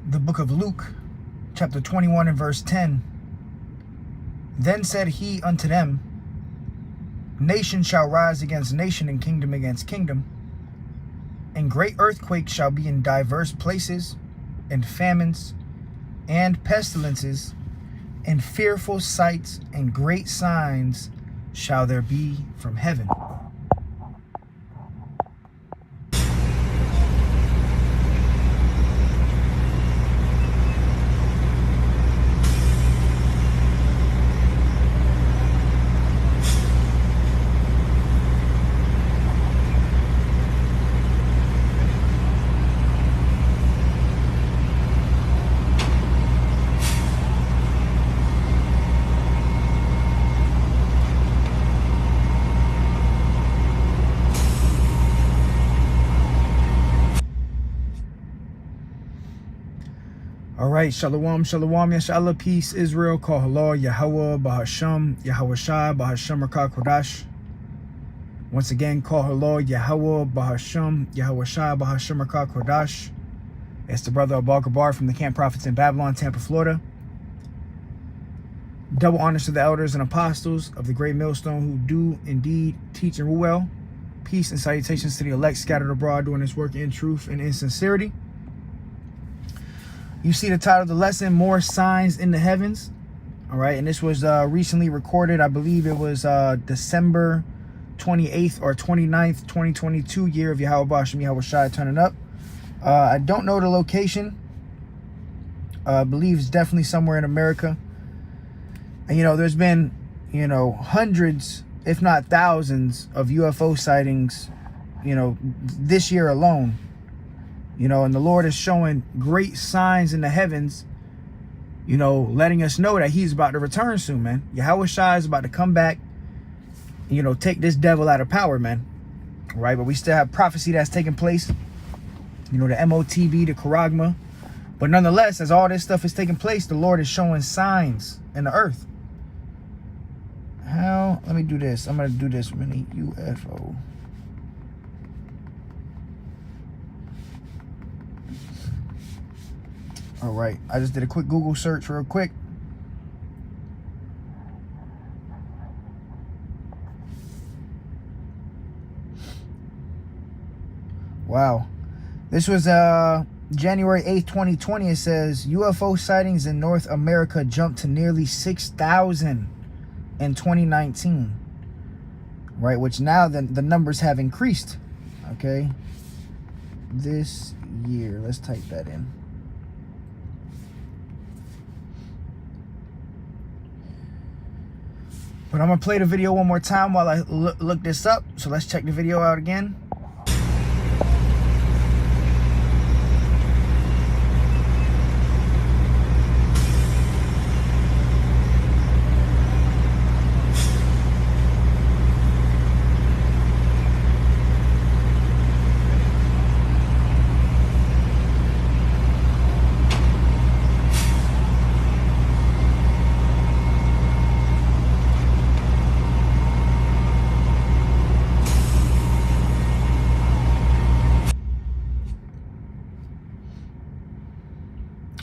the book of Luke, chapter 21 and verse 10. Then said he unto them, Nation shall rise against nation, and kingdom against kingdom. And great earthquakes shall be in diverse places, and famines, and pestilences, and fearful sights, and great signs shall there be from heaven. All right, shalom, shalom, yashallah, peace, Israel, kol halal, Yahweh, Bahasham, Yahweh Shai, Bahasham, Rakah Kodash. Once again, kol halal, Yahweh, Bahasham, Yahweh Shai, Bahasham, Rakah Kodash. It's the brother Abal Gabar from the Camp Prophets in Babylon, Tampa, Florida. Double honors to the elders and apostles of the great millstone who do indeed teach and rule well. Peace and salutations to the elect scattered abroad doing this work in truth and in sincerity. You see the title of the lesson, More Signs in the Heavens. All right, and this was recently recorded. I believe it was December 28th or 29th, 2022, year of Yahweh Bashem, Yahweh Shai turning up. I don't know the location. I believe it's definitely somewhere in America. And, there's been, hundreds, if not thousands, of UFO sightings, this year alone. And the Lord is showing great signs in the heavens, letting us know that he's about to return soon, man. Yahweh Shai is about to come back, take this devil out of power, man. Right? But we still have prophecy that's taking place, the MOTB, the Charagma. But nonetheless, as all this stuff is taking place, the Lord is showing signs in the earth. Let me do this. I'm going to do this mini UFO. All right, I just did a quick Google search real quick. Wow. This was January 8th, 2020. It says UFO sightings in North America jumped to nearly 6,000 in 2019. Right, which now the numbers have increased. Okay. This year, let's type that in. But I'm going to play the video one more time while I look this up. So let's check the video out again.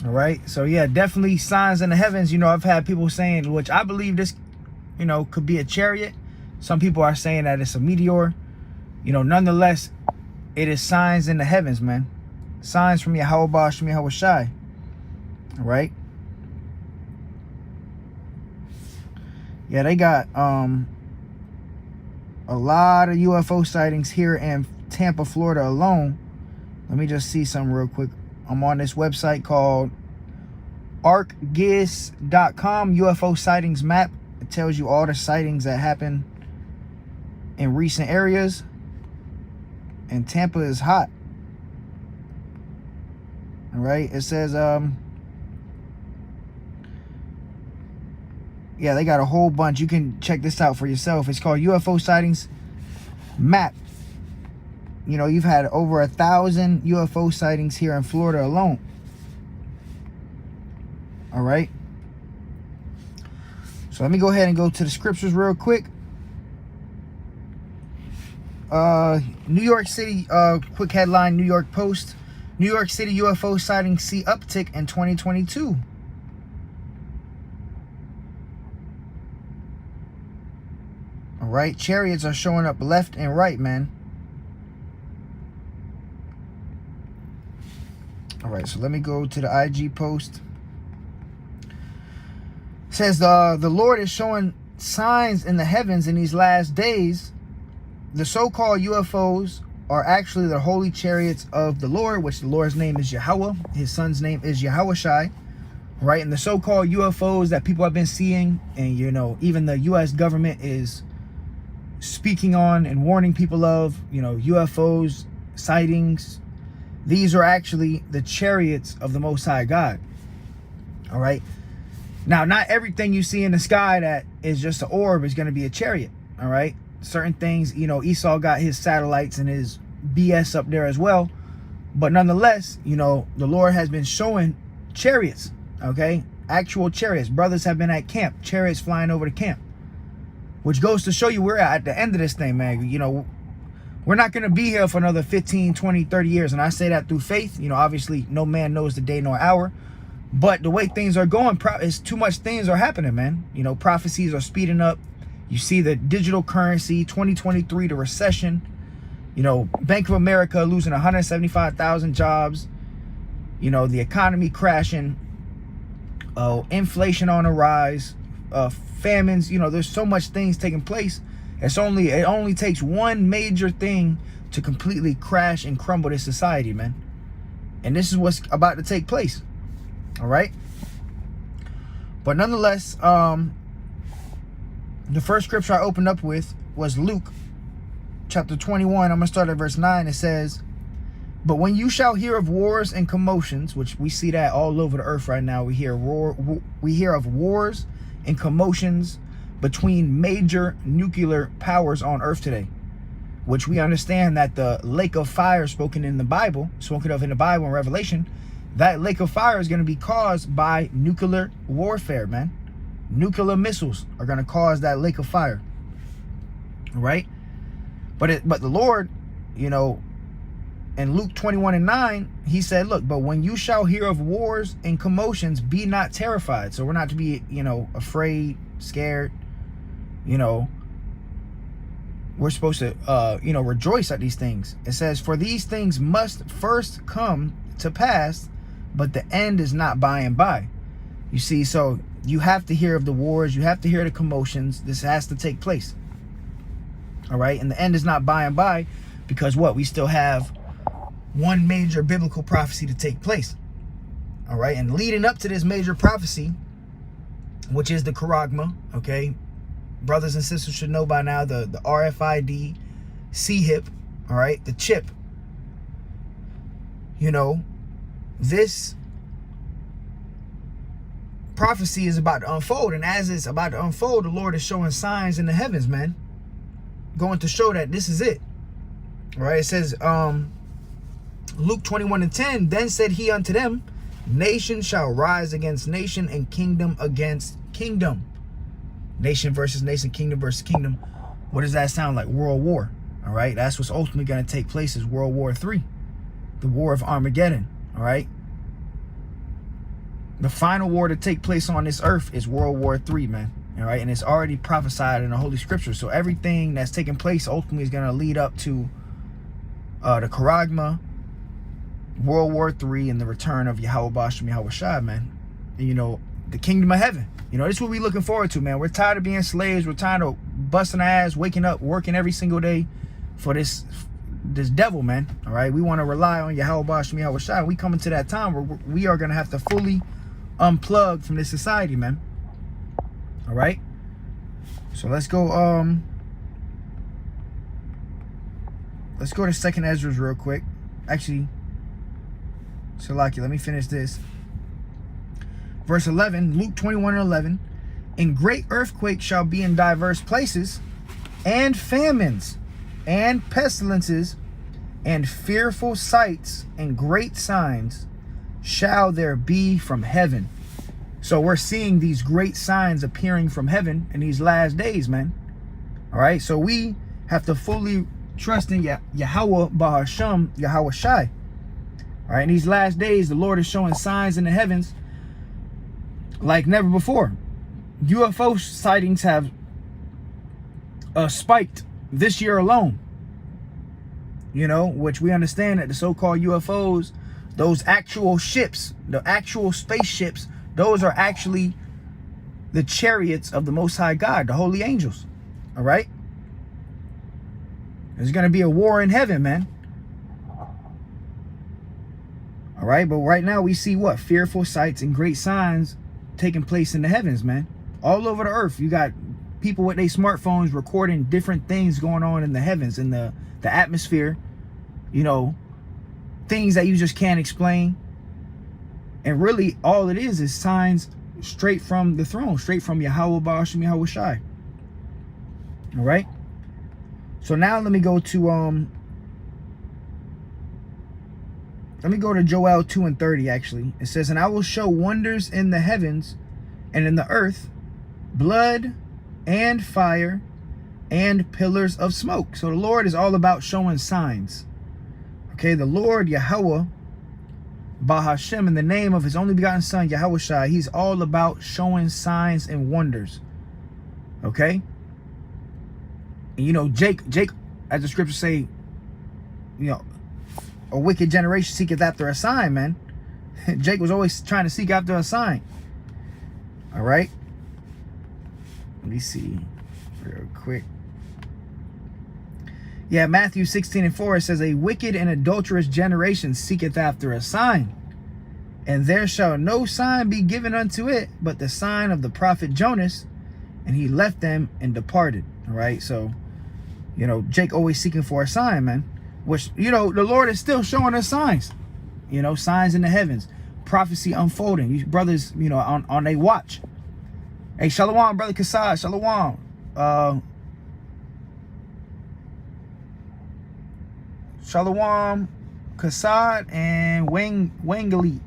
All right, so yeah, definitely signs in the heavens. I've had people saying, which I believe this, could be a chariot. Some people are saying that it's a meteor. Nonetheless, it is signs in the heavens, man. Signs from Yahweh Bashem, Yahweh Shai. All right. Yeah, they got a lot of UFO sightings here in Tampa, Florida alone. Let me just see something real quick. I'm on this website called ArcGIS.com, UFO sightings map. It tells you all the sightings that happen in recent areas. And Tampa is hot. All right, it says, yeah, they got a whole bunch. You can check this out for yourself. It's called UFO sightings map. You've had over 1,000 UFO sightings here in Florida alone. All right. So let me go ahead and go to the scriptures real quick. New York City, quick headline, New York Post. New York City UFO sighting see uptick in 2022. All right, chariots are showing up left and right, man. All right, so let me go to the IG post. It says the Lord is showing signs in the heavens in these last days. The so-called UFOs are actually the holy chariots of the Lord, which the Lord's name is Yahweh. His son's name is Yahushai, right? And the so-called UFOs that people have been seeing, and you know, even the U.S. government is speaking on and warning people of, you know, UFOs, sightings. These are actually the chariots of the Most High God. All right. Now, not everything you see in the sky that is just an orb is going to be a chariot. All right. Certain things, you know, Esau got his satellites and his BS up there as well. But nonetheless, you know, the Lord has been showing chariots. Okay. Actual chariots. Brothers have been at camp. Chariots flying over the camp. Which goes to show you we're at the end of this thing, man. You know, we're not going to be here for another 15, 20, 30 years. And I say that through faith. You know, obviously, no man knows the day nor hour. But the way things are going, it's too much things are happening, man. You know, prophecies are speeding up. You see the digital currency, 2023, the recession. You know, Bank of America losing 175,000 jobs. You know, the economy crashing. Inflation on a rise. Famines. You know, there's so much things taking place. It only takes one major thing to completely crash and crumble this society, man. And this is what's about to take place. All right. But nonetheless, the first scripture I opened up with was Luke chapter 21. I'm going to start at verse 9. It says, "But when you shall hear of wars and commotions," which we see that all over the earth right now. We hear of wars and commotions between major nuclear powers on earth today, which we understand that the lake of fire spoken of in the Bible in Revelation, that lake of fire is going to be caused by nuclear warfare, man. Nuclear missiles are going to cause that lake of fire. Right? But the Lord, you know, in Luke 21:9, he said, look, but when you shall hear of wars and commotions, be not terrified. So we're not to be, you know, afraid, scared. You know, we're supposed to, you know, rejoice at these things. It says, for these things must first come to pass, but the end is not by and by. You see, so you have to hear of the wars. You have to hear the commotions. This has to take place. All right. And the end is not by and by because what? We still have one major biblical prophecy to take place. All right. And leading up to this major prophecy, which is the Charagma, okay, brothers and sisters should know by now the RFID CHIP, all right, the chip. You know, this prophecy is about to unfold, and as it's about to unfold, the Lord is showing signs in the heavens, man, going to show that this is it. All right, it says, Luke 21:10, then said he unto them, nation shall rise against nation, and kingdom against kingdom. Nation versus nation, kingdom versus kingdom. What does that sound like? World war. All right, that's what's ultimately going to take place, is World War III, the war of Armageddon. All right, the final war to take place on this earth is World War III, man. All right, and it's already prophesied in the Holy Scriptures. So everything that's taking place ultimately is going to lead up to the Charagma, World War III, and the return of Yahweh Bashem Yahushai, man. And, you know, the kingdom of heaven. You know, this is what we're looking forward to, man. We're tired of being slaves. We're tired of busting our ass, waking up, working every single day for this devil, man. All right, we want to rely on Yahweh Bashem Yahushai. We coming to that time where we are going to have to fully unplug from this society, man. All right, so let's go to 2nd Ezra real quick. Actually, Salaki, let me finish this. Verse 11, Luke 21:11, and great earthquakes shall be in diverse places, and famines, and pestilences, and fearful sights, and great signs shall there be from heaven. So we're seeing these great signs appearing from heaven in these last days, man. All right, so we have to fully trust in Yahweh Bahasham, Yahushai. All right, in these last days, the Lord is showing signs in the heavens like never before. UFO sightings have spiked this year alone. You know, which we understand that the so-called UFOs, those actual ships, the actual spaceships, those are actually the chariots of the Most High God, the holy angels. All right? There's going to be a war in heaven, man. All right? But right now we see what? Fearful sights and great signs taking place in the heavens, man. All over the earth. You got people with their smartphones recording different things going on in the heavens, in the atmosphere. You know, things that you just can't explain. And really, all it is signs straight from the throne, straight from Yahweh Ba'ashem Yahweh Shai. All right? So now let me go to Joel 2:30 actually. It says, "And I will show wonders in the heavens and in the earth, blood and fire and pillars of smoke." So the Lord is all about showing signs. Okay, the Lord Yahweh Bahashem, in the name of his only begotten son Yahweh Shai, he's all about showing signs and wonders. Okay? And you know, Jake, as the scriptures say, you know, a wicked generation seeketh after a sign, man. Jake was always trying to seek after a sign. All right? Let me see real quick. Yeah, Matthew 16:4, it says, "A wicked and adulterous generation seeketh after a sign, and there shall no sign be given unto it, but the sign of the prophet Jonas. And he left them and departed." All right, so, you know, Jake always seeking for a sign, man. Which, you know, the Lord is still showing us signs. You know, signs in the heavens. Prophecy unfolding. These brothers, you know, on their watch. Hey, Shalom, Brother Kassad. Shalom. Shalom, Kassad, and Wangali.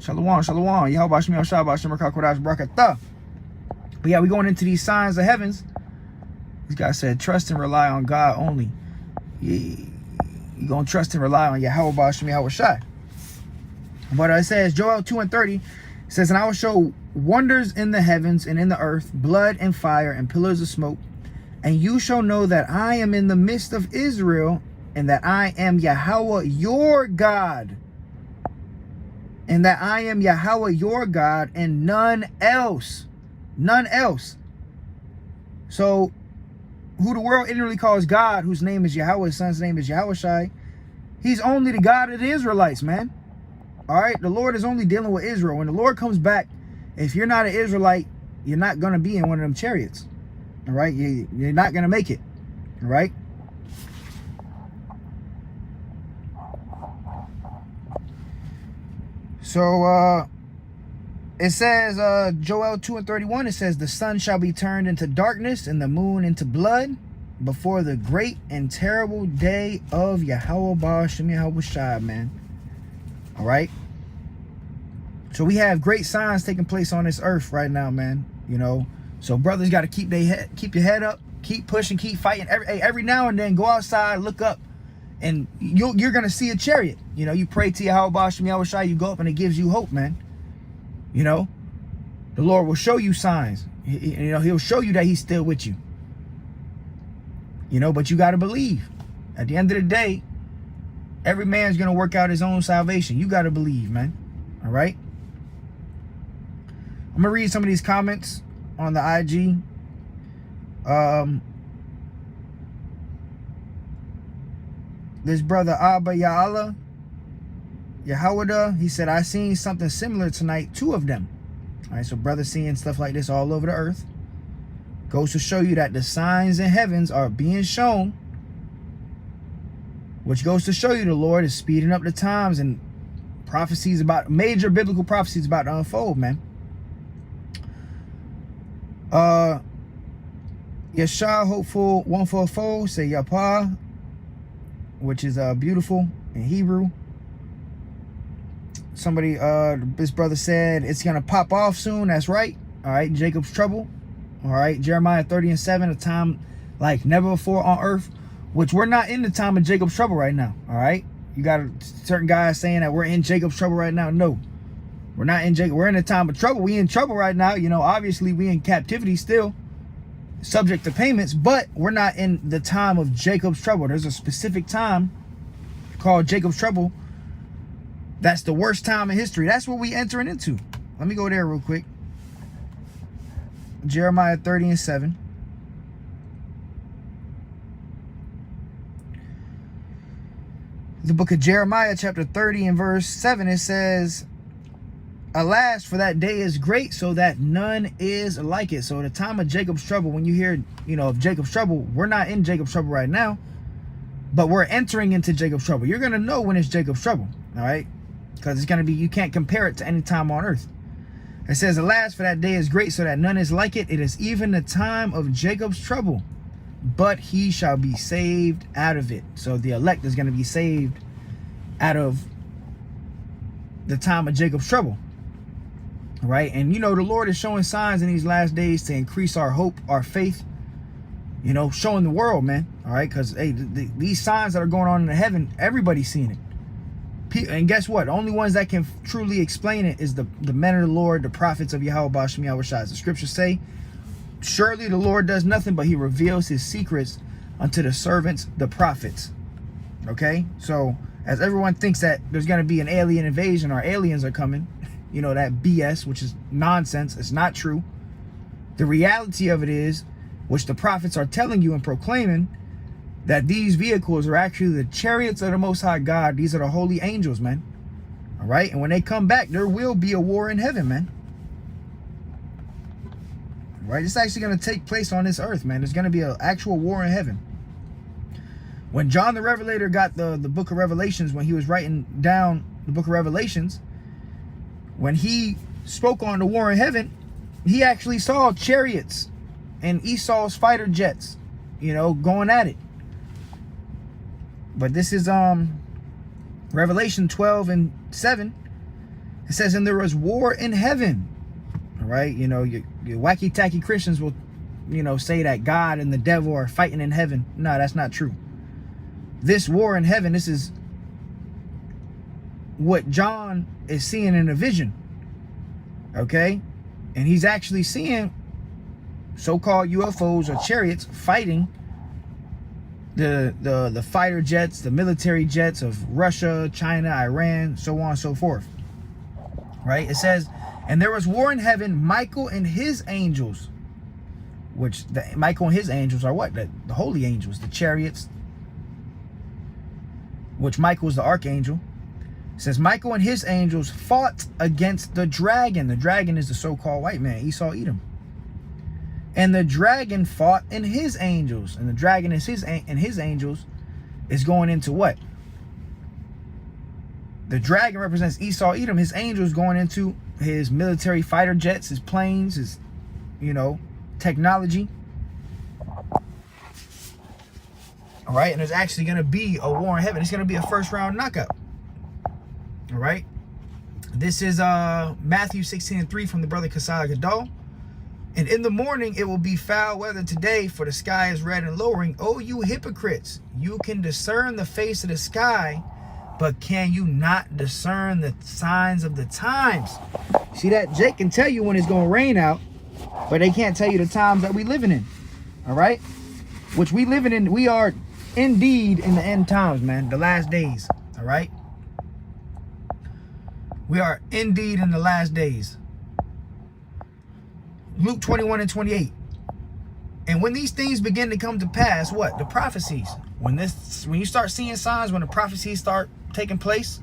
Shalom, shalom. Yahweh Shmi Oshab, Hashem Kodash Barakatah. But yeah, we're going into these signs of heavens. This guy said, trust and rely on God only. You're going to trust and rely on Yahweh Hashem Yahweh Shai. But it says, Joel 2:30 says, "And I will show wonders in the heavens and in the earth, blood and fire and pillars of smoke. And you shall know that I am in the midst of Israel, and that I am Yahweh your God. And that I am Yahweh your God, and none else." None else. So, who the world ignorantly calls God, whose name is Yahweh, his son's name is Yahweh Shai, he's only the God of the Israelites, man. All right? The Lord is only dealing with Israel. When the Lord comes back, if you're not an Israelite, you're not going to be in one of them chariots. All right? You're not going to make it. All right? So, it says, Joel 2:31, it says, "The sun shall be turned into darkness and the moon into blood before the great and terrible day of Yahweh Ba'ashem Yahweh Shai," man. All right? So we have great signs taking place on this earth right now, man. You know, so brothers got to keep your head up, keep pushing, keep fighting. Every now and then, go outside, look up, and you're gonna see a chariot. You know, you pray to Yahweh Ba'ashem Yahweh Shai, you go up, and it gives you hope, man. You know, the Lord will show you signs. You know, he'll show you that he's still with you. You know, but you got to believe. At the end of the day, every man's going to work out his own salvation. You got to believe, man. All right? I'm going to read some of these comments on the IG. This brother Abba Ya'ala Yahawada, he said, "I seen something similar tonight, 2 of them." All right, so brother seeing stuff like this all over the earth. Goes to show you that the signs in heavens are being shown, which goes to show you the Lord is speeding up the times, and prophecies about, major biblical prophecies about to unfold, man. Yeshua Hopeful 144 say Yapa, which is beautiful in Hebrew. Somebody, this brother said it's gonna pop off soon. That's right. All right, Jacob's trouble. All right, Jeremiah 30:7, a time like never before on earth, which we're not in the time of Jacob's trouble right now. All right, You got certain guys saying that we're in Jacob's trouble right now. No, we're not in Jacob. We're in a time of trouble. We in trouble right now. You know, obviously we in captivity still, subject to payments, but we're not in the time of Jacob's trouble. There's a specific time called Jacob's trouble. That's the worst time in history. That's what we entering into. Let me go there real quick. Jeremiah 30:7. The book of Jeremiah, chapter 30 and verse 7, it says, alas, for that day is great, so that none is like it. So the time of Jacob's trouble, when you hear, you know, of Jacob's trouble, we're not in Jacob's trouble right now, but we're entering into Jacob's trouble. You're going to know when it's Jacob's trouble, all right? Because it's going to be, you can't compare it to any time on earth. It says, alas, for that day is great, so that none is like it. It is even the time of Jacob's trouble, but he shall be saved out of it. So the elect is going to be saved out of the time of Jacob's trouble, right? And you know, the Lord is showing signs in these last days to increase our hope, our faith, you know, showing the world, man, all right? Because hey, these signs that are going on in the heaven, everybody's seeing it. And guess what? The only ones that can truly explain it is the men of the Lord, the prophets of Yahweh Bashem Yahweh Shai. The scriptures say, surely the Lord does nothing, but he reveals his secrets unto the servants, the prophets. Okay? So, as everyone thinks that there's going to be an alien invasion or aliens are coming, you know, that BS, which is nonsense. It's not true. The reality of it is, which the prophets are telling you and proclaiming, that these vehicles are actually the chariots of the Most High God. These are the holy angels, man. All right? And when they come back, there will be a war in heaven, man. Right? It's actually going to take place on this earth, man. There's going to be an actual war in heaven. When John the Revelator got the book of Revelations, when he was writing down the book of Revelations, when he spoke on the war in heaven, he actually saw chariots and Esau's fighter jets, you know, going at it. But this is Revelation 12:7. It says, and there was war in heaven. All right, you know, your wacky tacky Christians will, you know, say that God and the devil are fighting in heaven. No, that's not true. This war in heaven, this is what John is seeing in a vision. Okay? And he's actually seeing so-called UFOs or chariots fighting the fighter jets, the military jets of Russia, China, Iran, so on and so forth. Right? It says, and there was war in heaven, Michael and his angels, which Michael and his angels are what? The holy angels, the chariots, which Michael is the archangel. It says, Michael and his angels fought against the dragon. The dragon is the so-called white man, Esau, Edom. And the dragon fought in his angels. And the dragon is his angels is going into what? The dragon represents Esau, Edom. His angels going into his military fighter jets, his planes, his, you know, technology. All right. And there's actually going to be a war in heaven. It's going to be a first round knockout. All right. This is Matthew 16:3 from the brother Kasai Gadol. And in the morning it will be foul weather today, for the sky is red and lowering. Oh, you hypocrites, you can discern the face of the sky, but can you not discern the signs of the times? See that? Jake can tell you when it's going to rain out, but they can't tell you the times that we living in. All right? Which we living in, we are indeed in the end times, man. The last days. All right? We are indeed in the last days. Luke 21:28. And when these things begin to come to pass, what? The prophecies. When you start seeing signs, when the prophecies start taking place,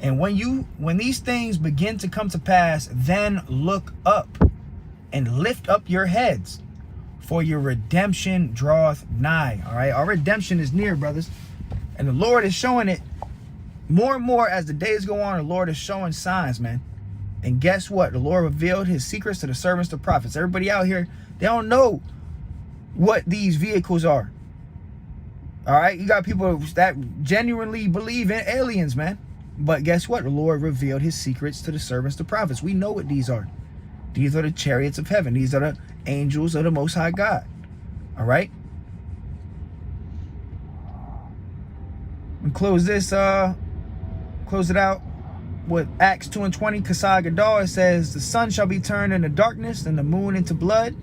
and when these things begin to come to pass, then look up and lift up your heads, for your redemption draweth nigh. All right, our redemption is near, brothers, and the Lord is showing it more and more as the days go on. The Lord is showing signs, man. And guess what? The Lord revealed his secrets to the servants, the prophets. Everybody out here, they don't know what these vehicles are. All right? You got people that genuinely believe in aliens, man. But guess what? The Lord revealed his secrets to the servants, the prophets. We know what these are. These are the chariots of heaven. These are the angels of the Most High God. All right? And close it out with Acts 2:20, Kasai Gadol. It says, the sun shall be turned into darkness and the moon into blood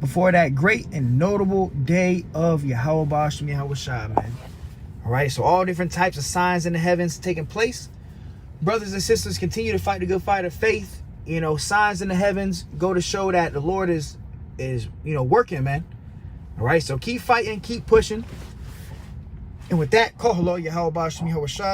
before that great and notable day of Yahweh Ba'ashem Yahweh Shai, man. All right, so all different types of signs in the heavens taking place. Brothers and sisters, continue to fight the good fight of faith. You know, signs in the heavens go to show that the Lord is working, man. All right, so keep fighting, keep pushing. And with that, call hello, Yahweh Ba'ashem Yahweh Shai.